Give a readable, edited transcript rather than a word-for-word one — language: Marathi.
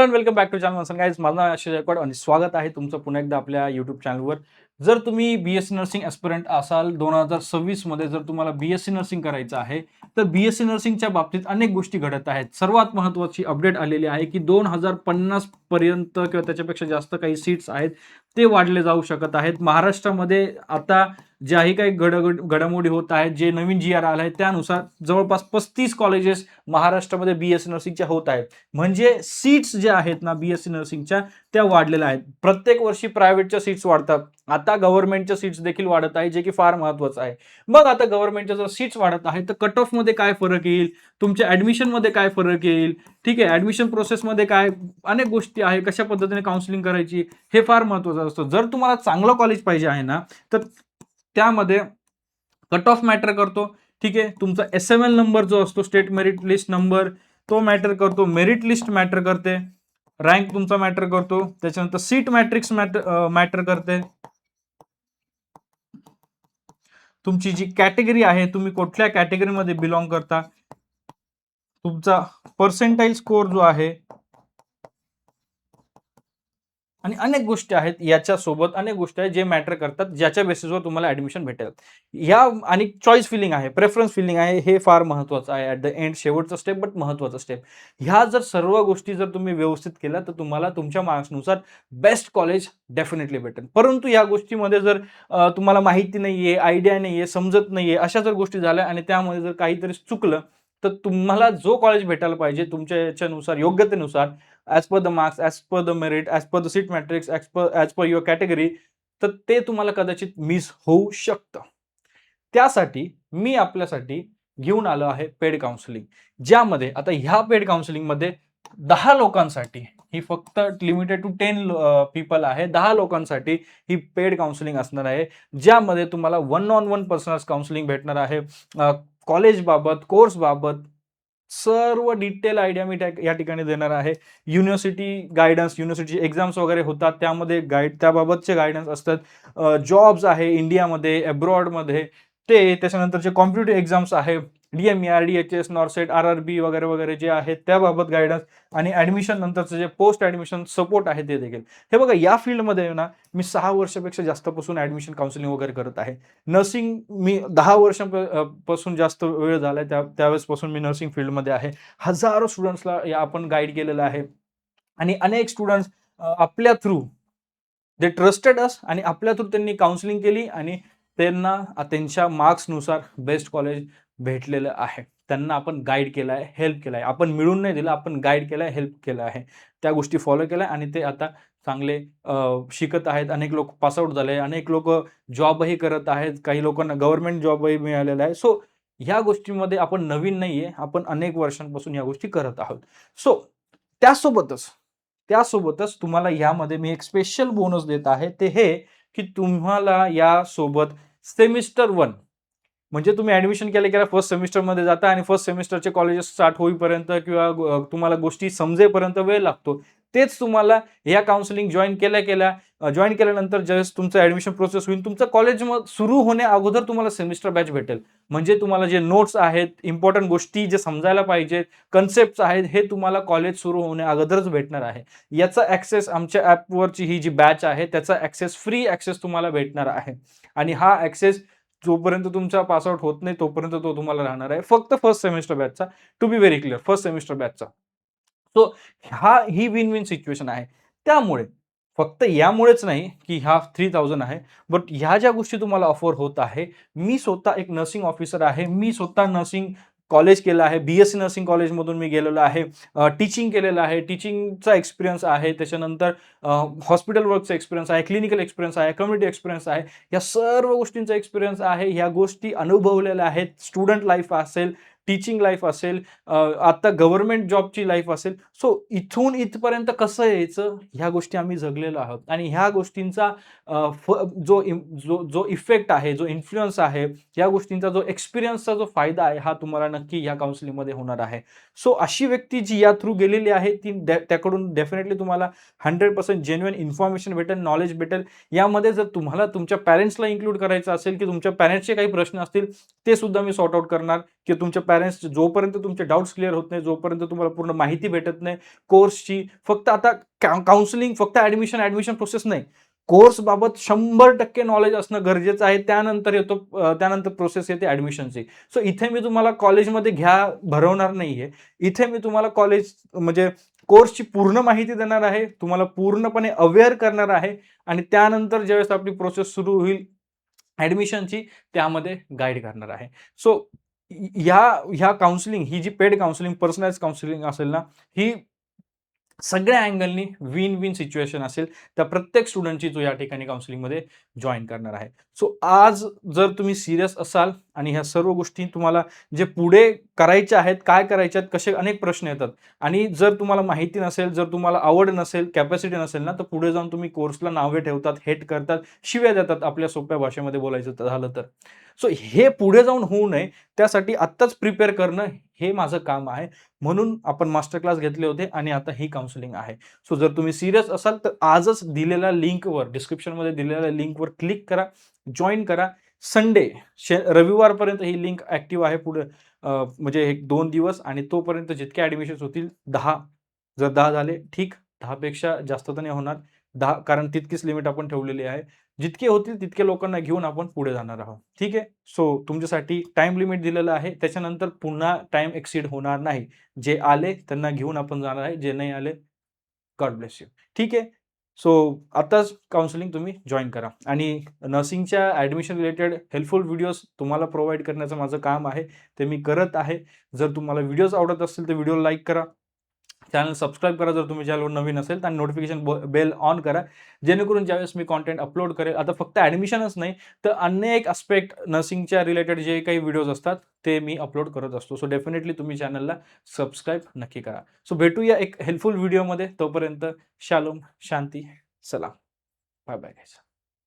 Welcome back to channel guys. माझं नाव आशिष गायकवाड आणि स्वागत आहे तुमचं पुन्हा एकदा आपल्या यूट्यूब चॅनलवर. जर तुम्ही बीएससी नर्सिंग ॲस्पिरंट असाल 2026 मध्ये, जर तुम्हाला बीएससी नर्सिंग करायचं आहे तर बीएससी नर्सिंगच्या बाबतीत अनेक गोष्टी घडत आहेत. सर्वात महत्त्वाची अपडेट आलेली आहे की 2050 पर्यंत किंवा त्याच्यापेक्षा जास्त काही सीट्स आहेत ते वाढले जाऊ शकत आहेत. महाराष्ट्रामध्ये आता ज्याही काही घडामोडी होत आहेत, जे नवीन जी.आर. आला आहे त्यानुसार जवळपास 35 कॉलेजेस महाराष्ट्रामध्ये बीएससी नर्सिंगच्या होत आहेत. म्हणजे सीट्स ज्या आहेत ना बीएससी नर्सिंगच्या त्या वाढलेल्या आहेत. प्रत्येक वर्षी प्रायव्हेटच्या सीट्स वाढतात. आता गव्हर्नमेंटच्या सीट्स देखील वाढत आहे, जे की फार महत्त्वाचं आहे. मग आता गव्हर्नमेंटच्या जर सीट्स वाढत आहे तर कट ऑफ मध्ये काय फरक येईल, तुमच्या ऍडमिशन मध्ये काय फरक येईल, ठीक आहे, ऍडमिशन प्रोसेसमध्ये काय अनेक गोष्टी आहे, कशा पद्धतीने काउन्सिलिंग करायची हे फार महत्त्वाचं असतं. जर तुम्हाला चांगलं कॉलेज पाहिजे आहे ना तर त्यामध्ये कट ऑफ मॅटर करतो. ठीक आहे, तुमचा SML नंबर जो असतो, स्टेट मेरिट लिस्ट नंबर, तो मॅटर करतो. मेरिट लिस्ट मॅटर करते. रँक तुमचा मॅटर करतो. त्याच्यानंतर सीट मॅट्रिक्स मॅटर करते. तुमची जी कॅटेगरी आहे, तुम्ही कुठल्या कॅटेगरीमध्ये बिलॉंग करता, तुमचा पर्सेंटाइल स्कोर जो आहे आणि अनेक गोष्टी आहेत. याच्यासोबत अनेक गोष्टी आहेत जे मॅटर करतात, ज्याच्या बेसिसवर तुम्हाला ऍडमिशन भेटेल. या आणि चॉईस फिलिंग आहे, प्रेफरन्स फिलिंग आहे, हे फार महत्त्वाचं आहे. ॲट द एंड शेवटचा स्टेप बट महत्त्वाचा स्टेप. ह्या जर सर्व गोष्टी जर तुम्ही व्यवस्थित केल्या तर तुम्हाला तुमच्या मार्क्सनुसार बेस्ट कॉलेज डेफिनेटली भेटेल. परंतु या गोष्टीमध्ये जर तुम्हाला माहिती नाहीये, आयडिया नाहीये, समजत नाहीये, अशा जर गोष्टी झाल्या आणि त्यामध्ये जर काहीतरी चुकलं तर तुम्हाला जो कॉलेज भेटायला पाहिजे तुमच्या याच्यानुसार, योग्यतेनुसार, as per the marks, as per the merit, as per the seat matrix, as per your category, तर ते तुम्हाला कदाचित मिस होऊ शकतं. त्यासाठी मी आपल्यासाठी घेऊन आलो आहे पेड काउन्सिलिंग, ज्यामध्ये आता ह्या पेड काउन्सिलिंगमध्ये 10 लोकांसाठी, ही फक्त लिमिटेड टू 10 पीपल आहे, 10 लोकांसाठी ही पेड काउन्सिलिंग असणार आहे, ज्यामध्ये तुम्हाला 1-on-1 पर्सनल काउन्सिलिंग भेटणार आहे. कॉलेज बाबत, कोर्स बाबत सर्व डिटेल आयडिया मी या ठिकाणी देणार आहे. युनिव्हर्सिटी गायडन्स, युनिव्हर्सिटी एक्झाम्स वगैरे होतात त्यामध्ये त्याबाबतचे गायडन्स असतात. जॉब्स आहे इंडियामध्ये, अब्रॉडमध्ये, ते त्याच्यानंतर जे कॉम्पिटिटिव्ह एक्झाम्स आहे, DME, RDHS, नॉर्सेट, RRB वगैरे वगैरे जे आहेत त्याबाबत गायडन्स, आणि ऍडमिशन नंतरचं जे पोस्ट ऍडमिशन सपोर्ट आहे ते देखील. हे बघा, या फील्डमध्ये ना मी 6 वर्षापेक्षा जास्तपासून ऍडमिशन काउन्सिलिंग वगैरे करत आहे. नर्सिंग मी 10 वर्षांपासून जास्त वेळ झालाय, त्यावेळेसपासून मी नर्सिंग फील्डमध्ये आहे. हजारो स्टुडंट्सला आपण गाईड केलेलं आहे आणि अनेक स्टुडंट्स आपल्या थ्रू दे ट्रस्टेड अस आणि आपल्या थ्रू त्यांनी काउन्सिलिंग केली आणि त्यांना त्यांच्या मार्क्सनुसार बेस्ट कॉलेज भेटलेलं आहे. त्यांना आपण गाईड केलं आहे, हेल्प केलं आहे. आपण मिळून नाही दिलं, आपण गाईड केलं आहे, हेल्प केलं आहे. त्या गोष्टी फॉलो केल्या आणि ते आता चांगले शिकत आहेत. अनेक लोक पासआउट झाले, अनेक लोक जॉबही करत आहेत, काही लोकांना गव्हर्नमेंट जॉबही मिळालेला आहे. सो ह्या गोष्टींमध्ये आपण नवीन नाहीये, आपण अनेक वर्षांपासून ह्या गोष्टी करत आहोत. सो त्यासोबतच तुम्हाला यामध्ये मी एक स्पेशल बोनस देत आहे. ते हे की तुम्हाला यासोबत सेमिस्टर 1, म्हणजे तुम्ही ऍडमिशन केल्या फर्स्ट सेमिस्टरमध्ये जाता आणि फर्स्ट सेमिस्टरचे कॉलेजेस स्टार्ट होईपर्यंत किंवा तुम्हाला गोष्टी समजेपर्यंत वेळ लागतो. तेच तुम्हाला या काउन्सिलिंग जॉईन केल्यानंतर ज्यावेळेस तुमचं ऍडमिशन प्रोसेस होईल, तुमचं कॉलेज सुरू होण्या अगोदर तुम्हाला सेमिस्टर बॅच भेटेल. म्हणजे तुम्हाला जे नोट्स आहेत, इम्पॉर्टंट गोष्टी जे समजायला पाहिजेत, कन्सेप्ट आहेत, हे तुम्हाला कॉलेज सुरू होण्या अगोदरच भेटणार आहे. याचा ऍक्सेस आमच्या ॲपवरची ही जी बॅच आहे त्याचा ऍक्सेस, फ्री ऍक्सेस तुम्हाला भेटणार आहे. आणि हा ऍक्सेस जोपर्यंत तुमचा पासआउट होत नाही तोपर्यंत तो तुम्हाला राहणार आहे, फक्त फर्स्ट सेमिस्टर बॅचचा. To be very clear, first semester बॅचचा. सो ही विन विन सिच्युएशन आहे. त्यामुळे फक्त यामुळेच नाही की हा 3000 आहे, बट ह्या ज्या गोष्टी तुम्हाला ऑफर होत आहे, मी स्वतः एक नर्सिंग ऑफिसर आहे, मी स्वतः नर्सिंग कॉलेज केलं आहे, बीएससी नर्सिंग कॉलेजमधून मी गेलेलो आहे, टीचिंग केलेलं आहे, टीचिंगचा एक्सपिरियन्स आहे, त्याच्यानंतर हॉस्पिटल वर्कचा एक्सपिरियन्स आहे, क्लिनिकल एक्सपिरियन्स आहे, कम्युनिटी एक्सपिरियन्स आहे, या सर्व गोष्टींचा एक्सपिरियन्स आहे. ह्या गोष्टी अनुभवलेल्या आहेत. स्टुडंट लाईफ असेल, टीचिंग लाईफ असेल, आता गव्हर्नमेंट जॉबची लाईफ असेल. सो इथून इथपर्यंत कसं यायचं, ह्या गोष्टी आम्ही जगलेलो आहोत आणि ह्या गोष्टींचा जो इफेक्ट आहे, जो इन्फ्लुअन्स आहे, या गोष्टींचा जो एक्सपिरियन्सचा जो फायदा आहे, हा तुम्हाला नक्की या काउन्सिलिंगमध्ये होणार आहे. सो अशी व्यक्ती जी या थ्रू गेलेली आहे ती त्याकडून डेफिनेटली तुम्हाला 100% जेन्युइन इन्फॉर्मेशन भेटेल, नॉलेज भेटेल. यामध्ये जर तुम्हाला तुमच्या पॅरेंट्सला इन्क्लूड करायचं असेल की तुमच्या पॅरेंट्सचे काही प्रश्न असतील, ते सुद्धा मी सॉर्ट आउट करणार की तुमच्या पॅरेंट्स जोपर्यंत तुमचे डाउट्स क्लिअर होत नाही, जोपर्यंत तुम्हाला पूर्ण माहिती भेटत नाही कोर्सची, फक्त आता काउन्सिलिंग फक्त ॲडमिशन प्रोसेस नाही. कोर्स बाबत 100% नॉलेज असणं गरजेचं आहे. त्यानंतर प्रोसेस येते ॲडमिशनची. सो इथे मी तुम्हाला कॉलेजमध्ये भरवणार नाहीये. इथे मी तुम्हाला कॉलेज म्हणजे कोर्सची पूर्ण माहिती देणार आहे. तुम्हाला पूर्णपणे अवेअर करणार आहे आणि त्यानंतर ज्यावेळेस आपली प्रोसेस सुरू होईल ॲडमिशनची, त्यामध्ये गाईड करणार आहे. सो ह्या काउन्सिलिंग ही जी पेड काउन्सिलिंग, पर्सनलाइज काउन्सिलिंग असेल ना, ही सगळ्या अँगलनी विन विन सिच्युएशन असेल त्या प्रत्येक स्टुडंटची जो या ठिकाणी काउन्सिलिंगमध्ये जॉइन करणार आहे. सो आज जर तुम्ही सीरियस असाल आणि ह्या सर्व गोष्टी तुम्हाला जे पुढे करायच्या आहेत, काय करायचे आहेत, कसे अनेक प्रश्न येतात आणि जर तुम्हाला माहिती नसेल, जर तुम्हाला आवड नसेल, कॅपॅसिटी नसेल ना, तर पुढे जाऊन तुम्ही कोर्सला नावे ठेवतात, हेट करतात, शिव्या देतात आपल्या सोप्या भाषेमध्ये बोलायचं झालं तर. सो हे पुढे जाऊन होऊ नये त्यासाठी आत्ताच प्रिपेअर करणं हे माझं काम आहे. म्हणून आपण मास्टर क्लास घेतले होते आणि आता ही काउन्सिलिंग आहे. सो जर तुम्ही सीरियस असाल तर आजच दिलेल्या लिंकवर, डिस्क्रिप्शनमध्ये दिलेल्या लिंकवर क्लिक करा, जॉइन करा. संडे, रविवारपर्यंत ही लिंक ॲक्टिव्ह आहे. पुढे म्हणजे 1-2 दिवस आणि तोपर्यंत जितके ॲडमिशन्स होतील 10. जर 10 झाले ठीक, 10 पेक्षा जास्त तर नाही होणार. 10 कारण तितकीच लिमिट आपण ठेवलेली आहे. जितके होतील तितके लोकांना घेऊन आपण पुढे जाणार आहोत. ठीक आहे. सो तुमच्यासाठी टाईम लिमिट दिलेलं आहे. त्याच्यानंतर पुन्हा टाईम एक्सीड होणार नाही. जे आले त्यांना घेऊन आपण जाणार आहे. जे नाही आले, गॉड ब्लेस यू. ठीक आहे. सो आताच काउन्सिलिंग तुम्ही जॉइन करा आणि नर्सिंगच्या ॲडमिशन रिलेटेड हेल्पफुल व्हिडिओज तुम्हाला प्रोव्हाईड करण्याचं माझं काम आहे. ते मी करत आहे. जर तुम्हाला व्हिडिओज आवडत असतील तर व्हिडिओला लाईक करा. चॅनल सबस्क्राईब करा जर तुम्ही चॅनलवर नवीन असेल आणि नोटिफिकेशन बेल ऑन करा. जेणेकरून ज्यावेळेस मी कंटेंट अपलोड करेल, आता फक्त ॲडमिशनच नाही तर अनेक एस्पेक्ट नर्सिंगच्या रिलेटेड जे काही व्हिडिओज असतात ते मी अपलोड करत असतो. सो डेफिनेटली तुम्ही चॅनलला सबस्क्राईब नक्की करा. सो भेटूया एक हेल्पफुल व्हिडिओमध्ये. तोपर्यंत शालोम, शांती, सलाम. Bye bye guys.